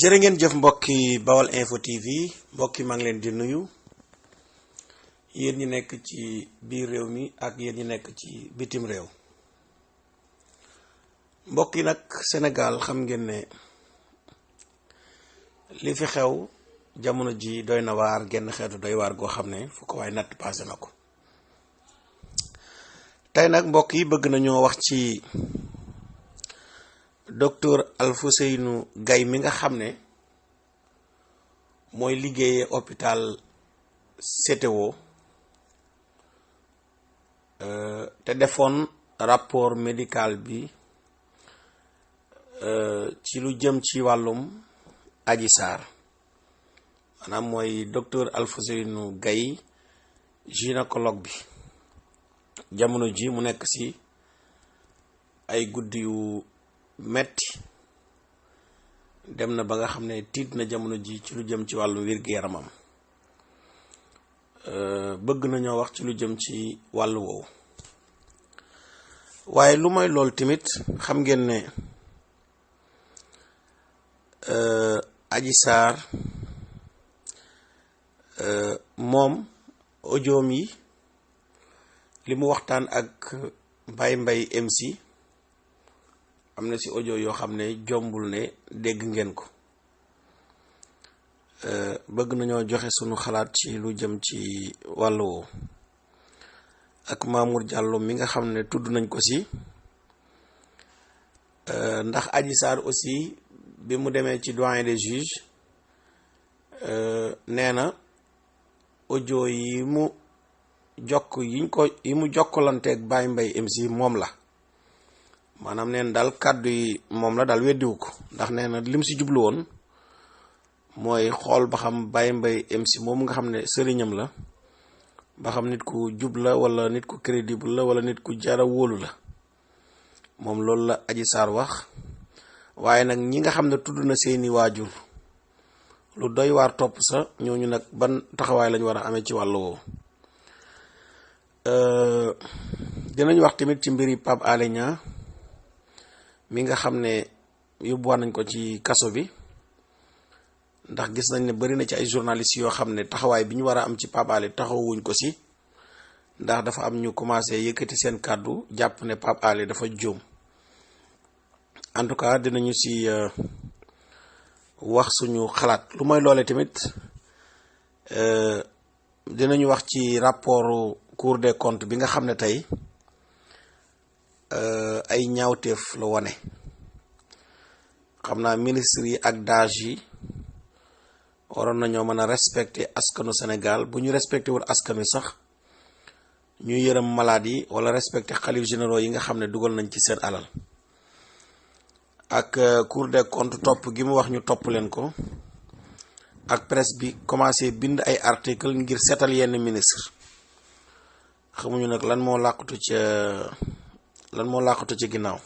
jërë ngeen jëf mbokki Bawal Info TV mbokki maa ngi leen di nuyu yéen ñi nekk ci biir réew mi ak yéen ñi nekk ci bitim réew. mbokk yi nag Sénégal xam ngeen ne li fi xew jamono ji doy na waar, genn xeetu doy waar goo xam ne fu ko waay natt passé na ko. tey nag mbokk yi bëgg nañoo wax ci docteur Alfousseynou Gaye mi nga xam ne mooy liggéeyee hôpital CTO te defoon rapport médical bi ci lu jëm ci wàllum Adji Sarr maanaam mooy docteur Alfousseynou Gaye gynécologue bi. jamono ji mu nekk ci ay guddi yu metti, dem na ba nga xam ne tiit na jamono ji ci lu jëm ci wàllu wér-gu-yaramam. bëgg nañoo wax ci lu jëm ci wàllu woowu, waaye lu may lool tamit xam ngeen ne Adji Sarr moom audioom yi li mu waxtaan ak Baye Mbaye MC am na ci audio yoo xam ne jombul ne dégg ngeen ko. bëgg nañoo joxe sunu xalaat ci lu jëm ci wàllu woowu ak Mamour Diallo mi nga xam ne tudd nañ ko ci ndax Adji Sarr aussi bi mu demee ci doyen des juges nee na audio yi mu jokkalanteeg Baye Mbaye MC moom la, maanaam neen daal kàddu yi moom la daal weddiwu ko, ndax nee na lim si jublu woon mooy xool ba xam Baye Mbaye MC moom nga xam ne sëriñam la, ba xam nit ku jub la wala nit ku crédible la wala nit ku jara wóolu la. moom loolu la Adji Sarr wax. waaye nag ñi nga xam ne tudd na seeni waajur lu doy waar topp sa ñooñu nag ban taxawaay lañu war a amee ci wàllu woowu. dinañ wax tamit ci mbiri Pape Alé Niang mi nga xam ne yóbbuwaat nañ ko ci kaso bi, ndax gis nañ ne bari na ci ay journalistes yoo xam ne taxawaay bi ñu war a am ci Pape Alé taxawuñ ko si, ndax dafa am ñu commencé yëkkati seen kàddu jàpp ne Pape Alé dafa jóom. en tout cas dinañu si wax suñu xalaat. lu mooy loole tamit dinañu wax ci rapport Cour des comptes bi nga xam ne tey ay ñaawteef la wone. xam naa ministre yi ak DAGE yi waroon nañoo mën a respecter askanu Sénégal. bu ñu respecté wul askan wi sax ñu yërëm malade yi wala respecter xalif généraux yi nga xam ne dugal nañ ci seen alal. ak Cour des comptes topp gi mu wax ñu topp leen ko, ak presse bi commencé bind ay article ngir seetal yenn ministre. xamuñu nag lan moo làqatu ci ginnaaw.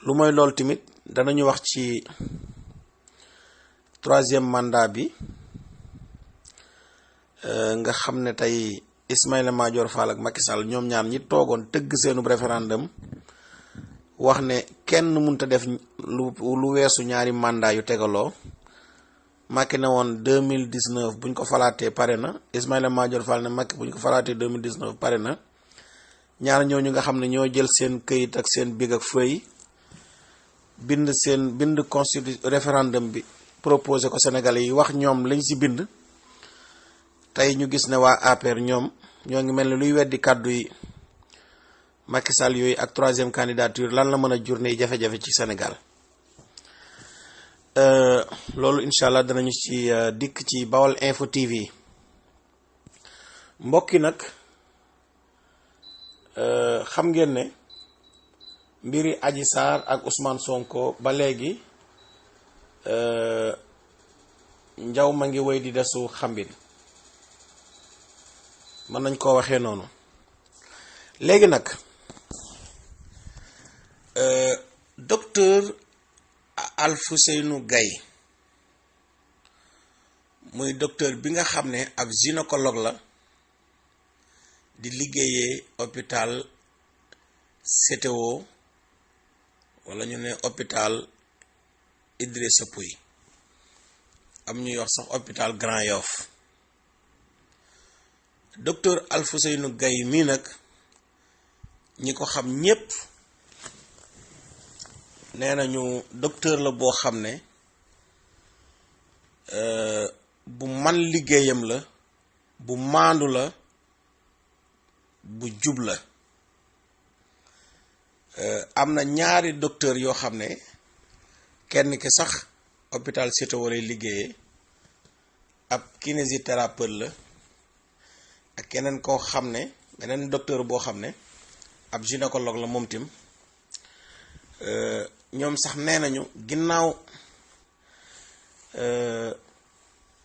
lu mooy loolu tamit danañu wax ci 3e mandat bi nga xam ne tey Ismaïla Madior Fall ak Macky Sall ñoom ñaar ñi toogoon tëgg seenub référendum wax ne kenn mënta def lu weesu ñaari mandat yu tegaloo. Macky ne woon 2019 buñ ko falaatee pare na, Ismaïla Madior Fall ne Macky buñ ko falaatee 2019 pare na. ñaar ñooñu nga xam ne ñoo jël seen këyit ak seen big ak feuille bind constitution référendum bi proposé ko Sénégalais yi wax ñoom lañ si bind. tey ñu gis ne waa APR ñoom ñoo ngi mel ne luy weddi kàddu yi Macky Sall yooyu ak 3e candidature lan la mën a jur ne jafe-jafe ci Sénégal. loolu incha allah danañu ci dikk ci Bawal Info TV. mbokki nag xam ngeen ne mbiri Adji Sarr ak Ousmane Sonko ba léegi njaw ma ngi woy di desu xambin, mën nañ koo waxee noonu. léegi nag docteur Alfousseynou Gaye muy docteur bi nga xam ne ab gynécologue la di liggéeyee hôpital CTO wala ñu ne hôpital Idrissa Pouye, am ñuy wax sax hôpital Grand Yoff. docteur Alfousseynou Gaye mii nag ñi ko xam ñépp nee nañu docteur la boo xam ne bu man liggéeyam la, bu maandu la, bu jub la. am na ñaari docteur yoo xam ne kenn ki sax hôpital Cité wala liggéeyee ab kinésithérapeute la, ak keneen koo xam ne beneen docteur boo xam ne ab gynécologue la moom tim. ñoom sax nee nañu ginnaaw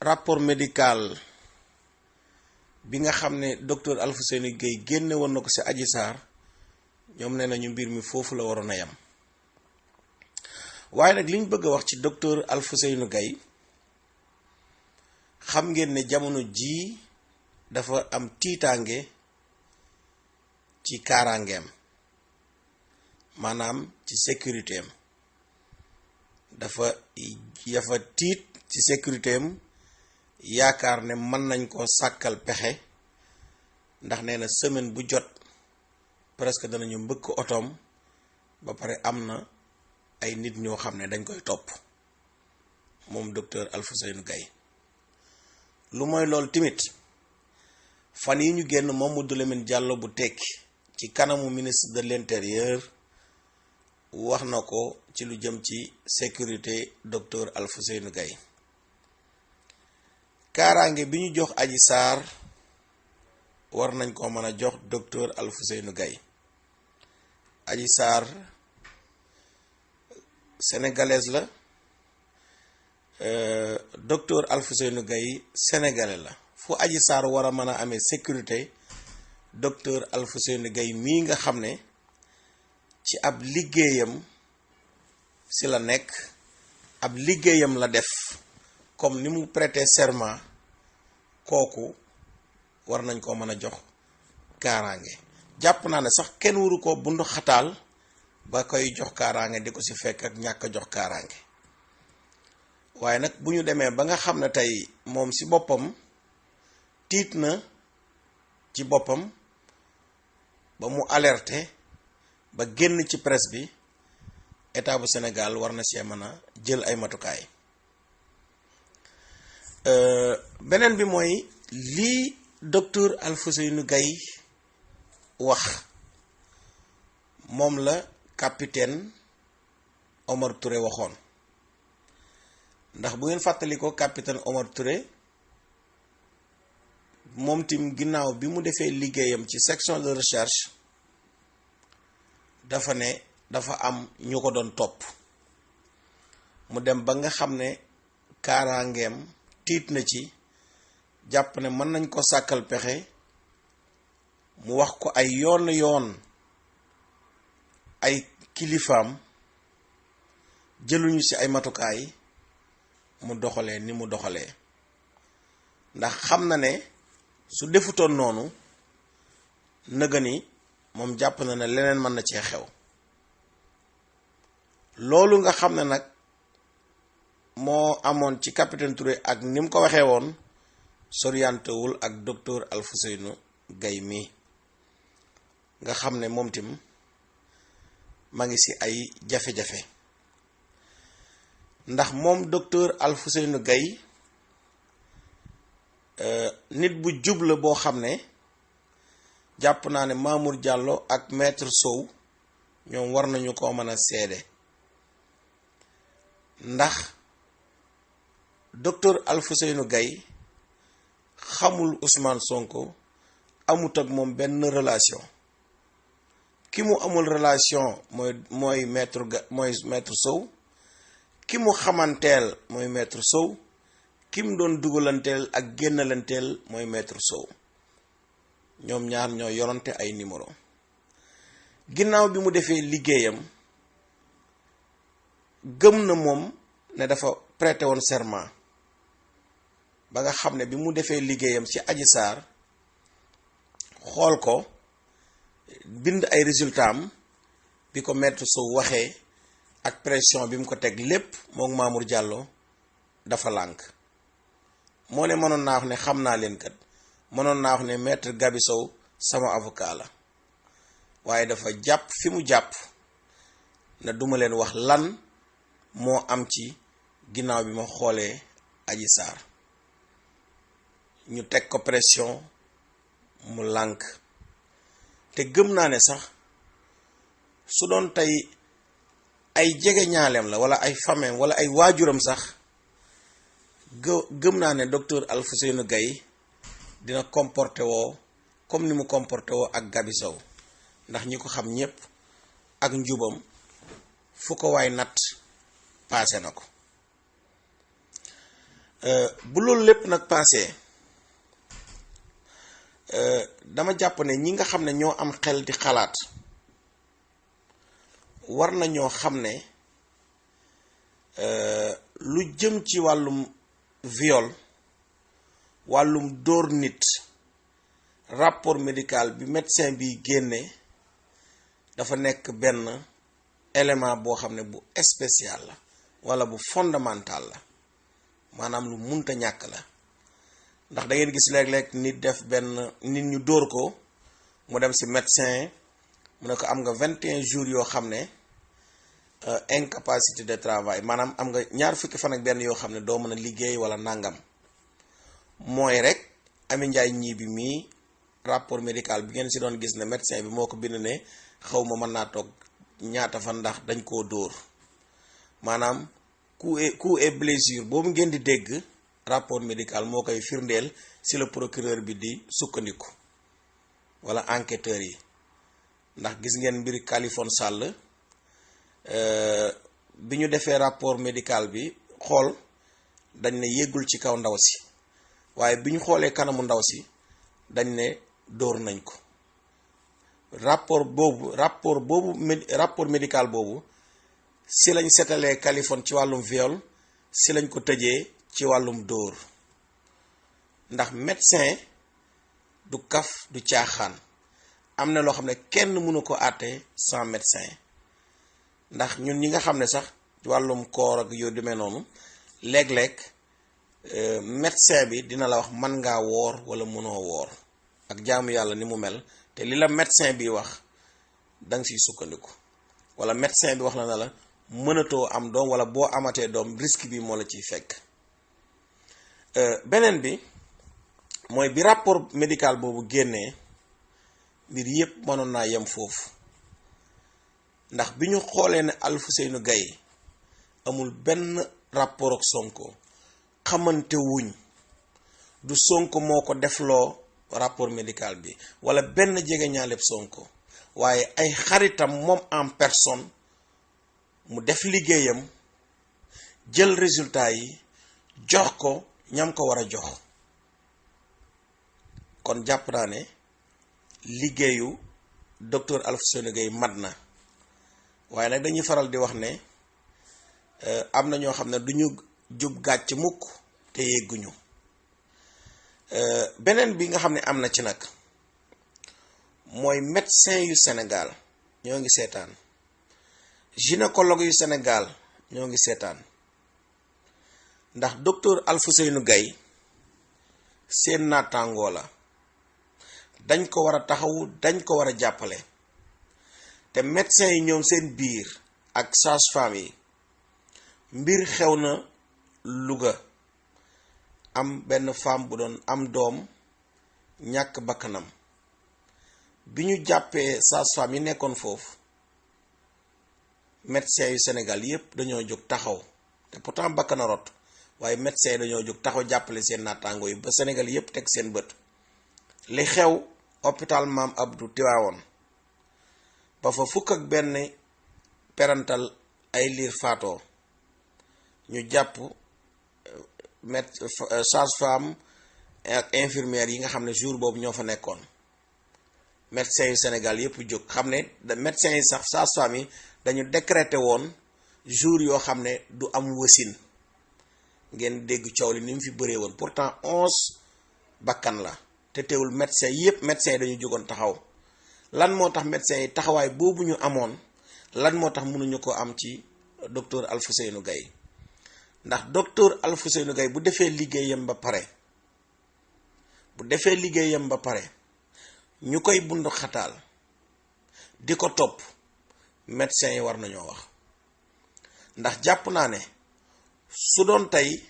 rapport médical bi nga xam ne docteur Alfousseynou Gaye génne woon na ko ci Adji Sarr, ñoom nee nañu mbir mi foofu la waroon a yam. waaye nag liñ bëgg a wax ci docteur Alfousseynou Gaye, xam ngeen ne jamono jii dafa am tiitaange ci kaaraangeem, maanaam ci sécurité am. dafa tiit ci sécurité am, yaakaar ne mën nañ koo sàkkal pexe, ndax nee na semaine bu jot presque danañu mbëkk otoom, ba pare am na ay nit ñoo xam ne dañ koy topp moom docteur Alfousseynou Gaye. lu mooy loolu timit fan yi ñu génn Mamadou Lamine Diallo bu tekki ci kanamu ministre de l'intérieur wax na ko ci lu jëm ci sécurité docteur Alfousseynou Gaye. kaaraange bi ñu jox Adji Sarr war nañ ko mën a jox docteur Alfousseynou Gaye. Adji Sarr sénégalaise la, docteur Alfousseynou Gaye sénégalais la. fu Adji Sarr war a mën a amee sécurité, docteur Alfousseynou Gaye mii nga xam ne ci ab liggéeyam si la nekk, ab liggéeyam la def comme ni mu prêter serment, kooku war nañ koo mën a jox kaaraange. jàpp naa ne sax kenn waru ko bundu xataal ba koy jox kaaraange di ko ci fekk ak ñàkk a jox kaaraange. waaye nag bu ñu demee ba nga xam ne tey moom ci boppam tiit na ci boppam ba mu alerté ba génn ci presse bi, état bu Sénégal war na see mën a jël ay matukaay. beneen bi mooy lii docteur Alfousseynou Gaye wax moom la capitaine Omar Touré waxoon. ndax bu ngeen fàttali ko capitaine Omar Touré moom tim ginnaaw bi mu defee liggéeyam ci section de recherche, dafa ne dafa am ñu ko doon topp. mu dem ba nga xam ne kaaraangeem tiit na ci, jàpp ne mën nañ ko sàkkal pexe, mu wax ko ay yoon ay kilifaam jëluñu ci ay matukaay, mu doxalee ni mu doxalee. ndax xam na ne su defutoon noonu nëga ni moom jàpp na ne leneen mën na cee xew. loolu nga xam ne nag moo amoon ci capitaine Touré ak ni mu ko waxee woon, soriantewul ak docteur Alfousseynou Gaye mi nga xam ne moom tim ma ngi ci ay jafe-jafe. ndax moom docteur Alfousseynou Gaye nit bu jub la boo xam ne jàpp naa ne Mamour Diallo ak maître Sow ñoom war nañu ko mën a seede. ndax docteur Alfousseynou Gaye xamul Ousmane Sonko, amut ak moom benn relation. ki mu amul relation mooy maître Sow, ki mu xamanteel mooy maître Sow, ki mu doon dugalanteel ak génnalanteel mooy maître Sow. ñoom ñaar ñoo yorante ay numéro. ginnaaw bi mu defee liggéeyam, gëm na moom ne dafa prêté woon serment, ba nga xam ne bi mu defee liggéeyam ci Adji Sarr, xool ko bind ay résultats am, bi ko maître Sow waxee ak pression bi mu ko teg lépp moom Mamour Diallo dafa lànk. moo ne mënoon naa wax ne xam naa leen kat, mënoon naa wax ne maître Gabi Sow sama avocat la, waaye dafa jàpp fi mu jàpp na duma leen wax lan moo am ci ginnaaw bi ma xoolee Adji Sarr. ñu teg ko pression mu lànk. te gëm naa ne sax su doon tey ay jege ñaaleem la wala ay fameem wala ay waajuram sax gëm naa ne docteur Alfousseynou Gaye dina comporté woo comme ni mu comporté woo ak Gabi Sow, ndax ñi ko xam ñépp ak njubam fu ko waay natt paase na ko. bu loolu lépp nag paase, dama jàpp ne ñi nga xam ne ñoo am xel di xalaat war nañoo xam ne lu jëm ci wàllum viol, wàllum dóor nit, rapport médical bi médecin bi génne dafa nekk benn élément boo xam ne bu spécial la walla bu fondamental la, maanaam lu munta ñàkk la. ndax da ngeen gis léeg-léeg nit def benn nit ñu dóor ko mu dem ci médecin mu ne ko am nga 21 jours yoo xam ne incapacité de travail, maanaam am nga 20 fan ak benn yoo xam ne doo mën a liggéey walla nàngam. mooy rek Ami Njaay ñii bi mii rapport médical bi ngeen ci doon gis ne médecin bi moo ko bind ne xaw ma mën naa toog ñaata fan ndax dañ koo dóor. maanaam coup et blessure boobu ngeen di dégg rapport médical moo koy firndeel ci la procureur bi di sukkandiku walla enquêteurs yi. ndax gis ngeen mbiri Kaliphone Sall bi ñu defee rapport médical bi xool dañ ne yéggul ci kaw ndaw si, waaye bi ñu xoolee kanamu ndaw si dañ ne dóor nañ ko. rapport médical boobu si lañ setalee Kaliphone ci wàllum viol, si lañ ko tëjee ci wàllum dóor. ndax médecin du kaf du caaxaan, am na loo xam ne kenn mënu ko àtte sans médecin. ndax ñun ñi nga xam ne sax ci wàllum koor ak yu demee noonu, léeg-léeg médecin bi dina la wax man ngaa woor walla mënoo woor ak jaamu yàlla ni mu mel, te li la médecin bi wax danga siy sukkandiku. walla médecin bi wax la na la mënatoo am doom walla boo amatee doom risque bi moo la ciy fekk. beneen bi mooy bi rapport médical boobu génnee, mbir yépp mënoon naa yem foofu. ndax bi ñu xoolee ne Alfousseynou Gaye amul benn rapport ak Sonko, xamante wuñ, du Sonko moo ko defloo rapport médical bi walla benn jege ñaaleb Sonko, waaye ay xaritam moom en personne mu def liggéeyam, jël résultat yi jox ko ñam ko war a jox. kon jàpp naa ne liggéeyu docteur Alfousseynou Gaye mat na. waaye nag dañuy faral di wax ne am na ñoo xam ne duñu jub gàcc mukk te yegguñu. beneen bi nga xam ne am na ci nag mooy médecin yu Sénégal ñoo ngi seetaan, gynécologue yu Sénégal ñoo ngi seetaan. ndax docteur Alfousseynou Gaye seen naataangoo la, dañ ko war a taxawu, dañ ko war a jàppale. te médecins yi ñoom seen biir ak sage-femme yi, mbir xew na Louga, am benn femme bu doon am doom ñàkk bakkanam. bi ñu jàppee sage-femme yi nekkoon foofu, médecins yu Sénégal yépp dañoo jóg taxaw, te pourtant bakkana rot, waaye médecins yi dañoo jóg taxaw jàppale seen naataango yi ba Sénégal yépp teg seen bët. li xew hôpital Maam Abdou Tivaouane ba fa fukk ak benn parental ay liir faatoo, ñu jàpp sage-femme ak infirmière yi nga xam ne jour boobu ñoo fa nekkoon. médecins yu Sénégal yépp jóg xam ne médecins yi sax sage-femme yi dañu décrété woon jour yoo xam ne du am wasin. ngeen dégg coow li ni mu fi bëree woon, pourtant 11 bakkan la, te teewul médecins yi dañu jógoon taxaw. lan moo tax médecins yi taxawaay boobu ñu amoon, lan moo tax mënuñu ko am ci docteur Alfousseynou Gaye ndax docteur Alfousseynou Gaye bu defee liggéeyam ba pare ñu koy bundu xataal di ko topp médecins yi war nañoo wax ndax jàpp naa ne su doon tey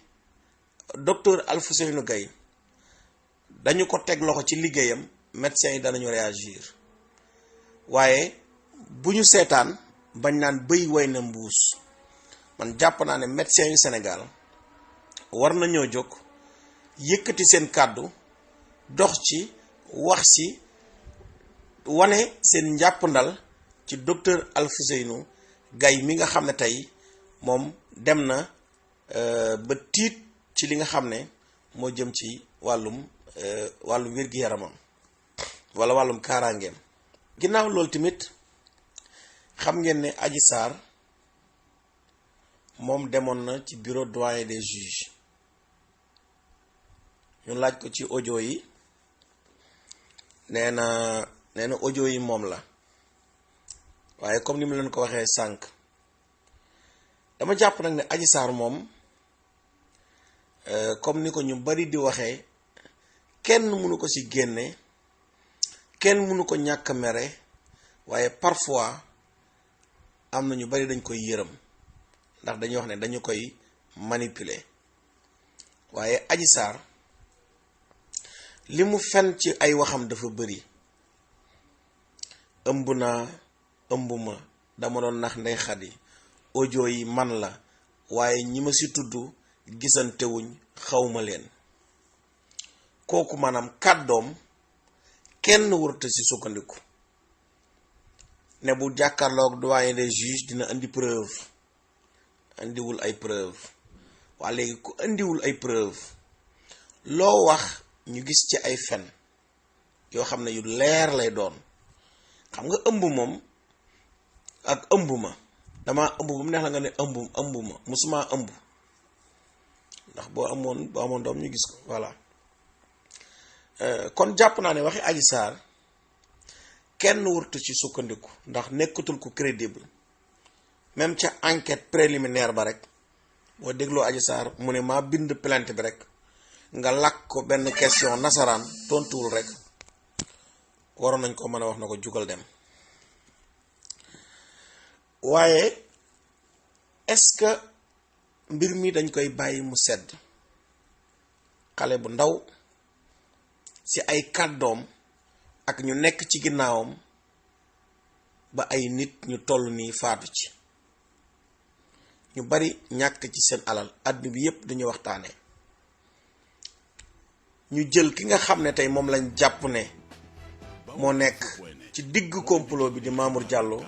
docteur Alfousseynou Gaye dañu ko teg loxo ci liggéeyam médecins yi danañu réagir waaye bu ñu seetaan bañ naan bëy way na mbuus man jàpp naa ne médecins yu Sénégal war nañoo jóg yëkkati seen kàddu dox ci wax ci wane seen njàppandal ci docteur Alfousseynou Gaye mi nga xam ne tey moom dem na ba tiit ci li nga xam ne moo jëm ci wàllum wér-gi-yaramam wala wàllum kaaraangeem. ginnaaw loolu tamit xam ngeen ne Adji Sarr moom demoon na ci bureau doyen des juges ñu laaj ko ci audio yi nee na audio yi moom la waaye comme ni mu leen ko waxee sànq dama jàpp nag ne Adji Sarr moom comme ni ko ñu bari di waxee kenn mënu ko ci génne kenn mënu ko ñàkk mere waaye parfois am na ñu bari dañ koy yërëm ndax dañuy wax ne dañu koy manipuler waaye Adji Sarr li mu fen ci ay waxam dafa bari ëmb naa ëmbuma dama doon nax Ndey Xadi audio yi man la waaye ñi ma ci tudd gisantewuñ xawma leen kooku maanaam kàddoom kenn wërta ci sukkandiku ne bu jàkkaarloog doyen des juges dina indi preuve indiwul ay preuve waa léegi ku indiwul ay preuve loo wax ñu gis ci ay fen yoo xam ne yu leer lay doon xam nga ëmb moom ak ëmb ma dama ëmb bu mu neex la nga ne ëmb ma musuma ëmb ndax boo amoon doom ñu gis ko voilà kon jàpp naa ne waxi Adji Sarr kenn wurtu ci sukkandiku ndax nekkatul ku crédible même ca enquête préliminaire ba rek boo dégloo Adji Sarr mu ne maa bind plainte bi rek nga làkk ko benn question nasaraan tontuwul rek waroon nañ ko mën a wax na ko jugal dem waaye est-ce que mbir mi dañ koy bàyyi mu sedd xale bu ndaw ci ay kàddoom ak ñu nekk ci ginnaawam ba ay nit ñu toll nii faatu ci ñu bari ñàkk ci seen alal àdduna bi yépp dañuy waxtaane ñu jël ki nga xam ne tey moom lañ jàpp ne moo nekk ci digg complot bi di Mamour Diallo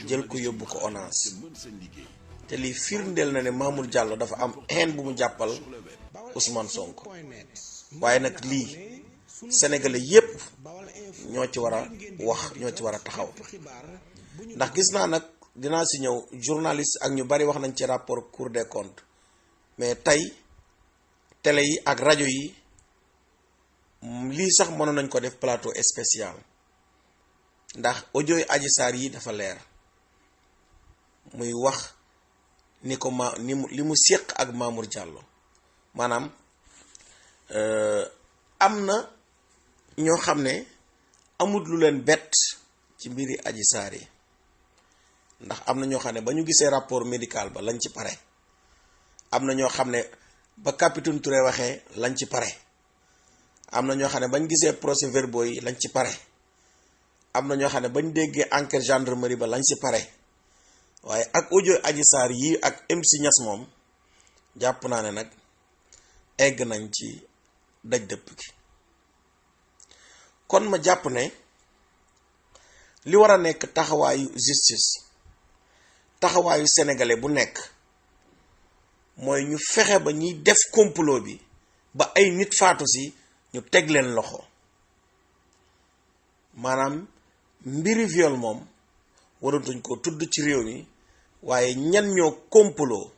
jël ko yóbbu ko ONAS te lii firndeel na ne Mamour Diallo dafa am haine bu mu jàppal Ousmane Sonko waaye nag lii sénégalais yépp ñoo ci war a wax ñoo ci war a taxaw ndax gis naa nag dinaa si ñëw journaliste ak ñu bari wax nañ ci rapport Cour des comptes mais tey télé yi ak rajo yi lii sax mënoon nañ ko def plateau spécial ndax audio yi Adji Sarr yi dafa leer muy wax ni ko li mu séq ak Mamour Diallo maanaam am na ñoo xam ne amut lu leen bett ci mbiri Adji Sarr yi ndax am na ñoo xam ne ba ñu gisee rapport médical ba lañ ci pare am na ñoo xam ne ba capitaine Touré waxee lañ ci pare am na ñoo xam ne bañ gisee procès verbaux yi lañ ci pare am na ñoo xam ne bañ déggee enquête gendarmerie ba lañ ci pare waaye ak audio Adji Sarr yi ak MC Niass moom jàpp naa ne nag egg nañ ci daj dëpp gi kon ma jàpp ne li war a nekk taxawaayu justice taxawaayu sénégalais bu nekk mooy ñu fexe ba ñuy def complot bi ba ay nit faatu si ñu teg leen loxo maanaam mbiri viol moom warantuñ ko tudd ci réew mi waaye ñan ñoo complot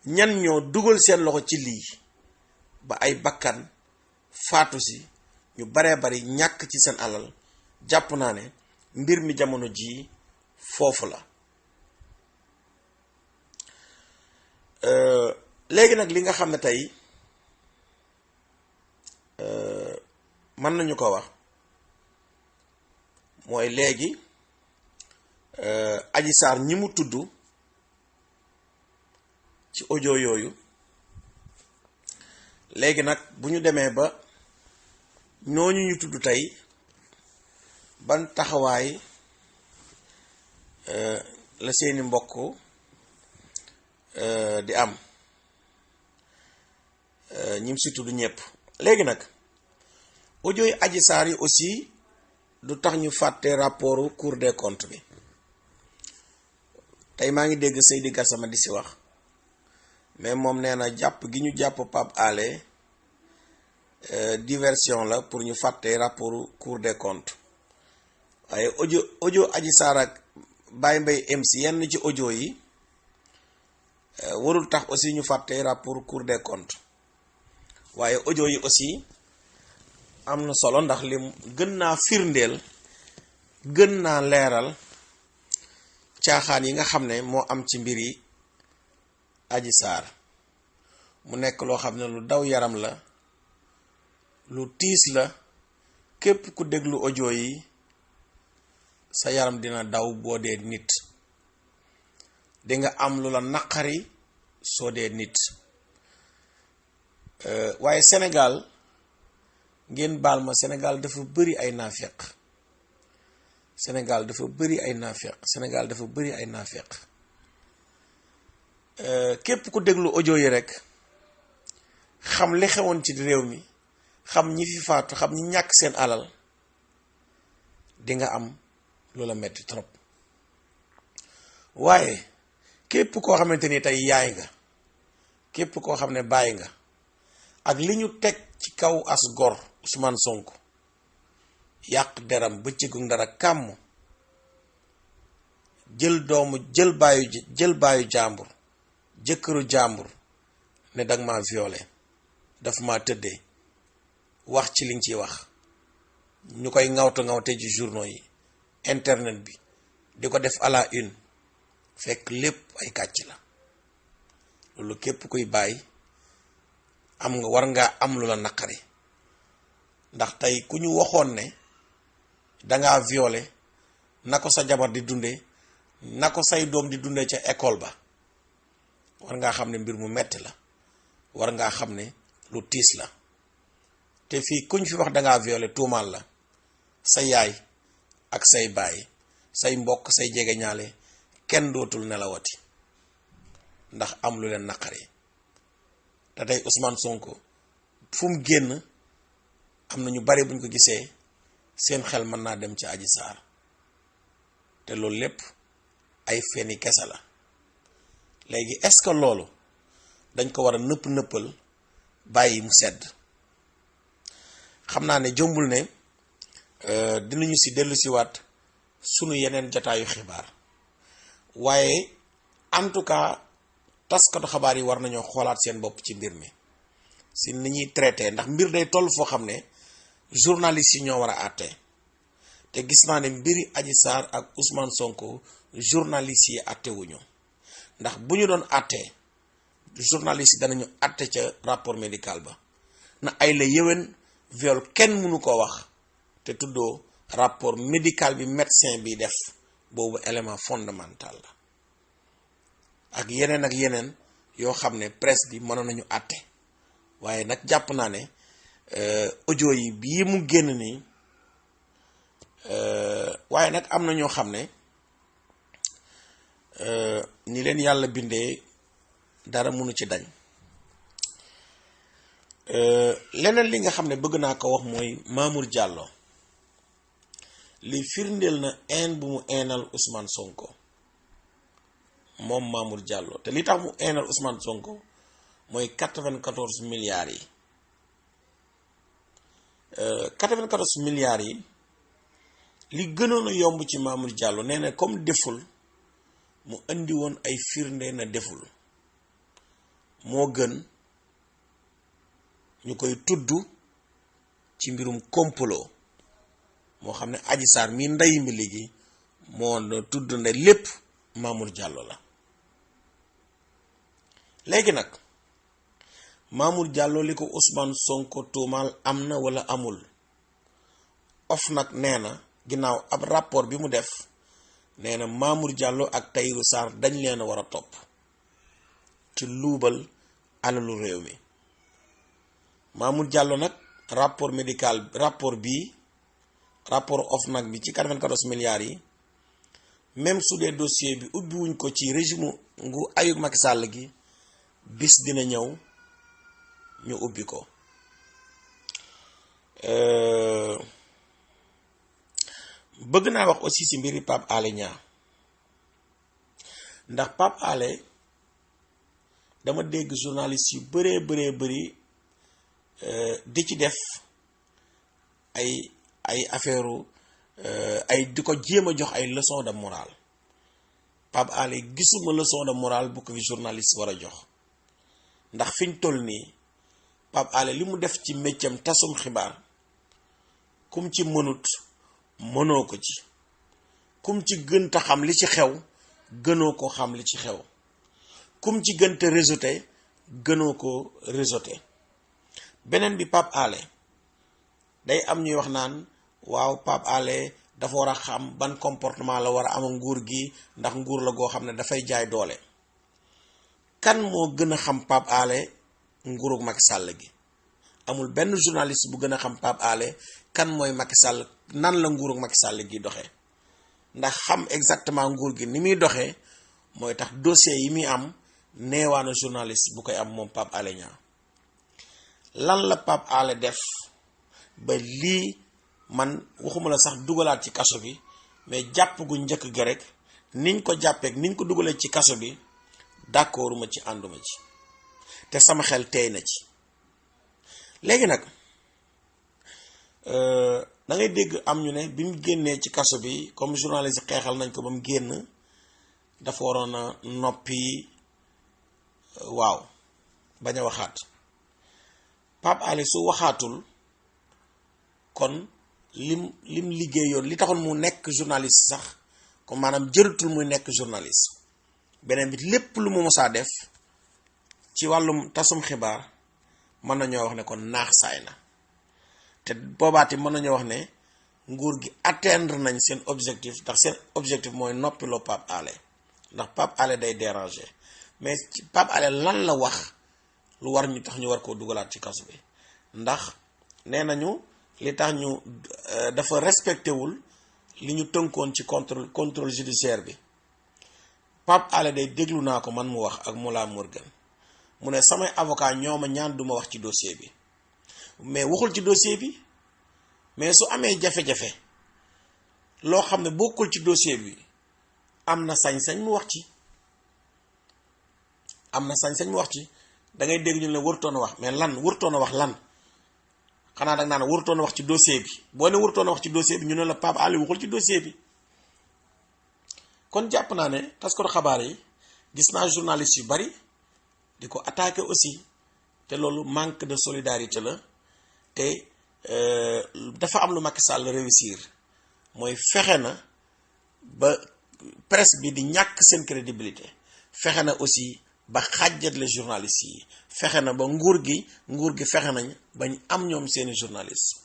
ñan ñoo dugal seen loxo ci lii ba ay bakkan faatu si ñu baree bari ñàkk ci seen alal jàpp naa ne mbir mi jamono jii foofu la léegi nag li nga xam ne tey mën nañu ko wax mooy léegi Adji Sarr ñi mu tudd ci audio yooyu léegi nag bu ñu demee ba ñooñu ñu tudd tey ban taxawaay la seeni mbokk di am ñim si tudd ñëpp. léegi nag audio yi Adji Sarr yi aussi du tax ñu fàtte rapportu Cour des comptes bi. tey maa ngi dégg Seydi Gassama di si wax mais moom nee na jàpp gi ñu jàpp Pape Alé diversion la pour ñu fàtte rapportu Cour des comptes waaye audio Adji Sarr ak Baye Mbaye MC yenn ci audio yi warul tax aussi ñu fàtte rapport Cour des comptes waaye audio yi aussi am na solo ndax lim gën naa firndeel gën naa leeral caaxaan yi nga xam ne moo am ci mbiri Adji Sarr mu nekk loo xam ne lu daw yaram la lu tiis la képp ku déglu audio yi sa yaram dina daw boo dee nit di nga am lu la naqari soo dee nit waaye Sénégal ngeen baal ma Sénégal dafa bëri ay naafeq Sénégal dafa bëri ay naafeq Sénégal dafa bëri ay naafeq képp ku déglu audio yi rek xam li xewoon ci réew mi xam ñi fi faatu xam ñi ñàkk seen alal di nga am loola metti trop waaye képp koo xamante ni tey yaay nga képp koo xam ne bàyyi nga ak li ñu teg ci kaw as gor Ousmane Sonko yàq deram bëccëgu ndara kàmm jël baayu jàmbur jëkkëru jàmbur ne danga ma violé daf ma tëddee wax ci liñ ciy wax ñu koy ŋawte ci journaux yi internet bi di ko def à la une fekk lépp ay kàcc la loolu képp kuy bàyyi war ngaa am lu la naqari ndax tey ku ñu waxoon ne dangaa violé na ko sa jabar di dunde na ko say doom di dunde ca école ba war ngaa xam ne mbir mu metti la war ngaa xam ne lu tiis la te fii kuñ fi wax dangaa violé tuumaal la sa yaay ak say baay say mbokk say jegeñaale kenn dootul nelawati ndax am lu leen naqari te tey Ousmane Sonko fu mu génn am na ñu bari buñ ko gisee seen xel mën naa dem ci Adji Sarr te loolu lépp ay feni kese la léegi est-ce que loolu dañ ko war a nëppal bàyyi mu sedd xam naa ne jombul ne dinañu si dellu siwaat sunu yeneen jataayu xibaar waaye en tout cas taskatu xabaar yi war nañoo xoolaat seen bopp ci mbir mi si ni ñuy traité ndax mbir day toll foo xam ne journalistes yi ñoo war a àtte te gis naa ne mbiri Adji Sarr ak Ousmane Sonko journalistes yi àtte wuñu ndax bu ñu doon àtte journalistes yi danañu àtte ca rapport médical ba na ay la yéwén viol kenn mënu ko wax te tuddoo rapport médical bi médecin bi def boobu élément fondamental la ak yeneen yoo xam ne presse bi mënoon nañu àtte waaye nag jàpp naa ne audio yi bii mu génn nii waaye nag am na ñoo xam ne ni leen yàlla bindee dara mënu ci dañ leneen li nga xam ne bëgg naa ko wax mooy Mamour Diallo li firndeel na haine bu mu hainal Ousmane Sonko moom Mamour Diallo te li tax mu hainal Ousmane Sonko mooy 94 milliards yi 94 milliards yi li gënoon a yomb ci Mamour Diallo nee na comme deful mu indi woon ay firnde na deful moo gën ñu koy tudd ci mbirum complot moo xam ne Adji Sarr mi ndey mi léegi moo na tudd ne lépp Mamour Diallo la léegi nag Mamour Diallo li ko Ousmane Sonko tuumaal am na wala amul. OFNAC nee na ginnaaw ab rapport bi mu def nee na Mamour Diallo ak Tahirou Sarr dañ leen a war a topp ci luubal alalu réew mi. Mamour Diallo nag rapport médical rapport OFNAC bi ci 94 milliards yi même su dee dossier bi ubbiwuñ ko ci régime ngu ayug Macky Sall gi bis dina ñëw ñu ubbi ko. bëgg naa wax aussi ci mbiri Pape Alé Niang ndax Pape Alé dama dégg journaliste yu bëree bëri di ci def ay affaire ay di ko jéem a jox ay leçon de morale. Pape Alé gisuma leçon de morale bu ko fi journaliste war a jox ndax fiñ toll nii Pape Alé li mu def ci méccam tasum xibaar kum ci mënut mënoo ko ci, kum ci gënta xam li ci xew gënoo ko xam li ci xew, kum ci gënta réseauté gënoo ko réseauté. beneen bi Pape Alé day am ñuy wax naan waaw Pape Alé dafa war a xam ban comportement la war a am nguur gi ndax nguur la goo xam ne dafay jaay doole. kan moo gën a xam Pape Alé nguurug Macky Sall gi? amul benn journaliste bu gën a xam Pape Alé kan mooy Macky Sall, nan la nguurug Macky Sall gi doxee. ndax xam exactement nguur gi ni muy doxee mooy tax dossier yi muy am neewaana journaliste bu koy am moom Pape Alé Niang. lan la Pape Alé def ba lii man waxuma la sax dugalaat ci kaso bi mais jàpp gu njëkk ga rek niñ ko jàppeek niñ ko dugalee ci kaso bi d'accorduma ci, ànduma ci, te sama xel tey na ci. léegi nag da ngay dégg am ñu ne bi mu génnee ci kaso bi comme journaliste xeexal nañ ko ba mu génn dafa waroon a noppi, waaw bañ a waxaat. Pape Alé su waxaatul kon lim liggéeyoon li taxoon mu nekk journaliste sax comme maanaam jëratul muy nekk journaliste. beneen bi lépp lu mu mosaa def ci wàllum tasum xibaar mën nañoo wax ne kon naax saay na, te boobaati mën nañoo wax ne nguur gi atteindre nañ seen objectif, ndax seen objectif mooy noppiloo Pape Alé, ndax Pape Alé day déranger. mais ci Pape Alé lan la wax lu war ñu tax ñu war koo dugalaat ci kaso bi? ndax nee nañu li tax ñu dafa respecté wul li ñu tënkoon ci contrôle judiciaire bi. Pape Alé day déglu naa ko man mu wax ak Mollah Morgun mu ne samay avocat ñoo ma ñaan duma wax ci dossier bi, mais waxul ci dossier bi. mais su amee jafe-jafe loo xam ne bokkul ci dossier bi am na sañ-sañ mu wax ci, da ngay dégg ñu ne warutoon a wax, mais lan warutoon a wax lan? xanaa da nga naan warutoon a wax ci dossier bi. boo ne warutoon a wax ci dossier bi ñu ne la Pape Alé waxul ci dossier bi. kon jàpp naa ne taskatu xabaar yi gis naa journaliste yu bari di ko attaqué aussi, te loolu manque de solidarité la. te dafa am lu Macky Sall réussir mooy fexe na ba presse bi di ñàkk seen crédibilité, fexe na aussi ba xàjjatle journalistes yi, fexe na ba nguur gi fexe nañ bañ am ñoom seeni journaliste,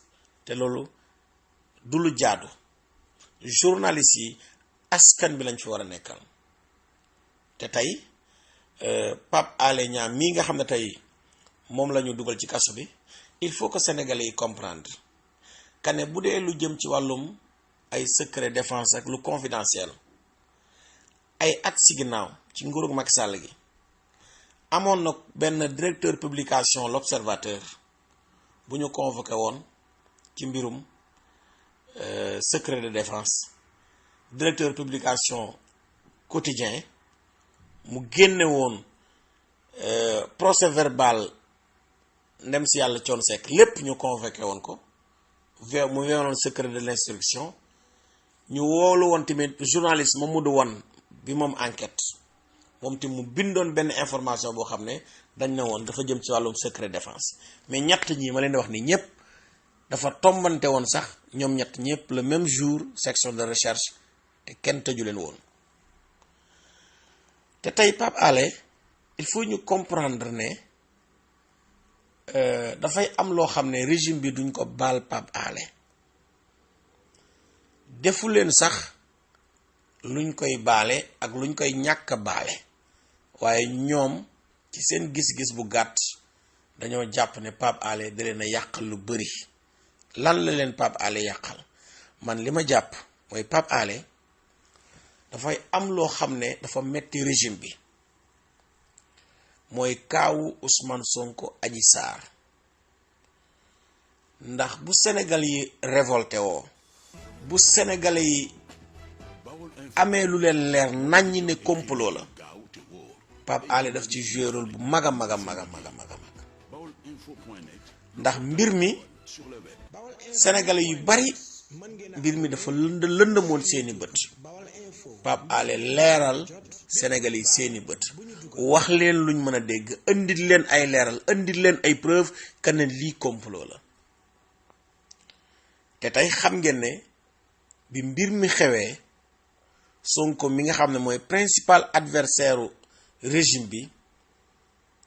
te loolu du lu jaadu. journalistes yi askan bi lañ fi war a nekkal. te tey Pape Alé Niang mii nga xam ne tey moom la ñu dugal ci kaso bi, il faut que sénégalais yi comprendre que ne bu dee lu jëm ci wàllum ay secret défense ak lu confidentiel, ay at si ginnaaw ci nguurug Macky Sall gi amoon na benn directeur publication l'Observateur bu ñu convoqué woon ci mbirum secret de défense. directeur publication quotidien mu génne woon procès verbal ndem si yàlla Thione Seck lépp ñu convoqué woon ko, mu weewoon secret de l'instruction. ñu woolu woon tamit journaliste Mamadou Wane bi moom enquête, moom tamit mu bindoon benn information boo xam ne dañ ne woon dafa jëm ci wàllum secret défense. mais ñett ñi ma leen di wax ni ñëpp dafa tombante woon sax ñoom ñett ñëpp le même jour section de recherche, te kenn tëju leen woon. te tey Pape Alé il faut ñu comprendre ne dafay am loo xam ne régime bi duñ ko baal Pape Alé defu leen sax luñ koy baale ak luñ koy ñàkk a baale waaye ñoom ci seen gis-gis bu gàtt dañoo jàpp ne Pape Alé da leen a yàqal lu bari. lan la leen Pape Alé yàqal man li ma jàpp mooy Pape Alé dafay am loo xam ne dafa metti régime bi mooy kaawu Ousmane Sonko Adji Sarr ndax bu Sénégal yi révolté woo bu Sénégalais yi amee lu leen leer naññi ne complot la Pape Alé daf ci joué rôle bu mag a mag a mag a mag a mag ndax mbir mi Sénégalais yu bari mbir mi dafa lëndëmoon seeni bët Pape Alé leeral Sénégalais yi seeni bët wax leen luñ mën a dégg indil leen ay leeral indil leen ay preuve que ne lii complot la te tey xam ngeen ne bi mbir mi xewee Sonko mi nga xam ne mooy principal adversaire u régime bi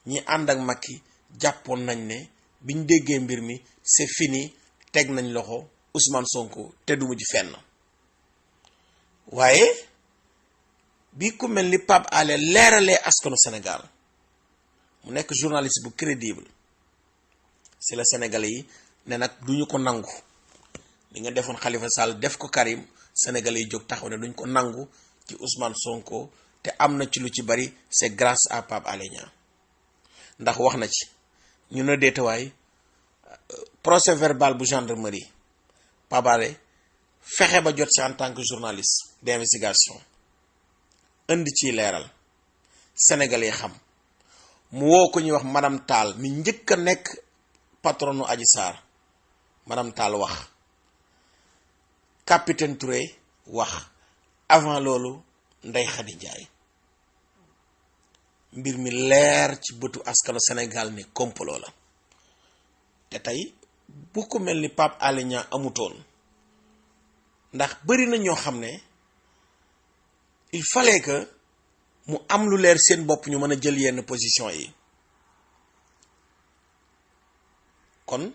ñi ànd ak Macky jàppoon nañ ne biñ déggee mbir mi c'est fini teg nañ loxo Ousmane Sonko te du mujj fenn waaye bi ku mel ni Pape Alé leeralee askanu Sénégal mu nekk journaliste bu crédible c'est le Sénégalais yi ne nag duñu ko nangu li nga defoon Khalifa Sall def ko Karim Sénégalais yi jóg taxaw ne duñ ko nangu ci Ousmane Sonko te am na ci lu ci bari c'est grâce à Pape Alé Niang ndax wax na ci ñu ne deetawaay procès verbal bu gendarmerie Pape Alé fexe ba jot ci en tant que journaliste d'investigation indi ciy leeral Sénégalais yi xam mu woo ko ñuy wax madame Tall mi njëkk a nekk patronu Adji Sarr madame Tall wax capitaine Touré wax avant loolu Ndeye Khady Ndiaye mbir mi leer ci bëtu askanu Sénégal ne complot la te tey bu ko mel ni Pape Alé Niang amutoon ndax bari na ñoo xam ne il fallait que mu am lu leer seen bopp ñu mën a jël yenn position yi kon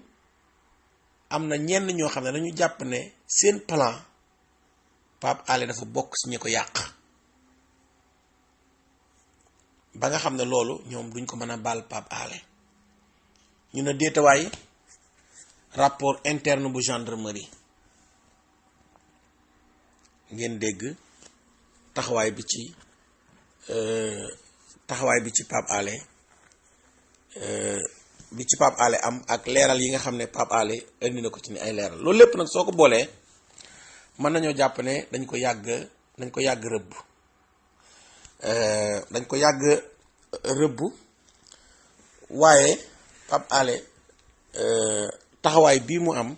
am na ñenn ñoo xam ne dañu jàpp ne seen plan Pape Alé dafa bokk ci ñi ko yàq ba nga xam ne loolu ñoom duñ ko mën a baal Pape Alé ñu ne déetawaay rapport interne bu gendarmerie ngeen dégg taxawaay bi ci Pape Alé am ak leeral yi nga xam ne Pape Alé indi na ko ci ni ay leeral loolu lépp nag soo ko boolee mën nañoo jàpp ne dañ ko yàgg rëbb waaye Pape Alé taxawaay bii mu am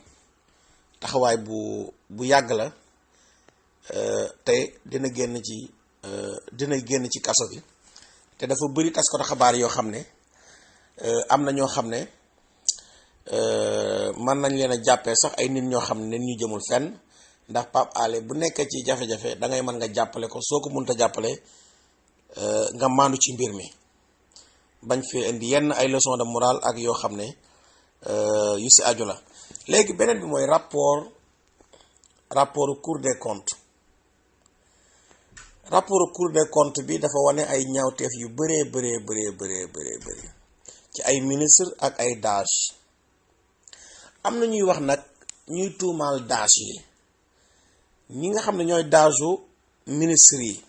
taxawaay bu yàgg la te dina génn ci kaso bi te dafa bëri taskatu xabaar yoo xam ne am na ñoo xam ne mën nañ leen a jàppee sax ay nit ñoo xam ne ñu jëmul fenn ndax Pape Alé bu nekkee ci jafe-jafe da ngay mën nga jàppale ko soo ko mënta jàppale nga maandu ci mbir mi bañ fee indi yenn ay leçon de morale ak yoo xam ne yu si aju la. léegi beneen bi mooy rapport Cour des comptes Cour des comptes bi dafa wane ay ñaawteef yu bëree bëri ci ay ministre ak ay DAGE am na ñuy wax nag ñuy tuumaal DAGE yi ñi nga xam ne ñooy DAGE ministre yi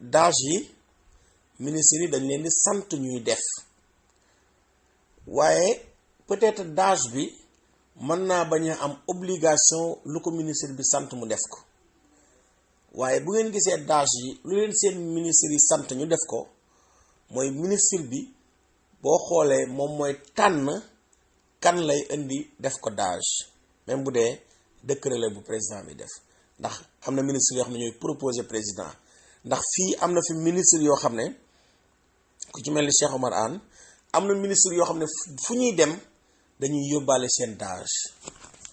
DAGE yi ministre yi dañ leen di sant ñuy def waaye peut-être DAGE bi mën naa bañ a am obligation lu ko ministre bi sant mu def ko waaye bu ngeen gisee DAGE yi lu leen seen ministre yi sant ñu def ko mooy ministre bi boo xoolee moom mooy tànn kan lay indi def ko DAGE même bu dee décret la bu président bi def ndax am na ministre yoo xam ne ñooy proposer président ndax fii am na fi ministre yoo xam ne ku ci mel ni Cheikh Omar Anne am na ministre yoo xam ne fu ñuy dem dañuy yóbbaale seen DAGE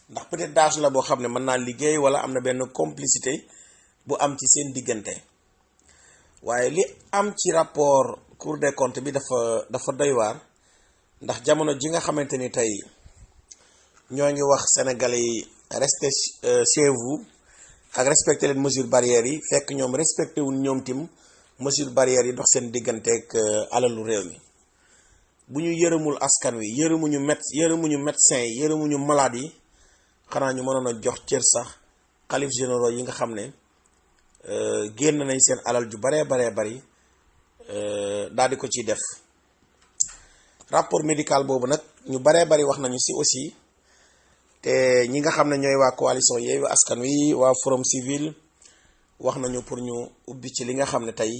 ndax peut-être DAGE la boo xam ne mën naa liggéey wala am na benn complicité bu am ci seen diggante waaye li am ci rapport Cour des comptes bi dafa doy waar ndax jamono ji nga xamante ni tey ñoo ngi wax sénégalais yi restez chez vous ak respecté leen mesures barrières yi, fekk ñoom respecté wuñ ñoom tim mesures barrières yi dox seen digganteeg alalu réew mi. bu ñu yërëmul askan wi yërëmuñu médecin yi yërëmuñu malade yi, xanaa ñu mënoon a jox cër sax xalif généraux yi nga xam ne génn nañ seen alal ju baree bari daal di ko ciy def. rapport médical boobu nag ñu baree bari wax nañu si aussi, te ñi nga xam ne ñooy waa coalition Yewwi Askan Wi, waa Forum Civil wax nañu pour ñu ubbi ci li nga xam ne tey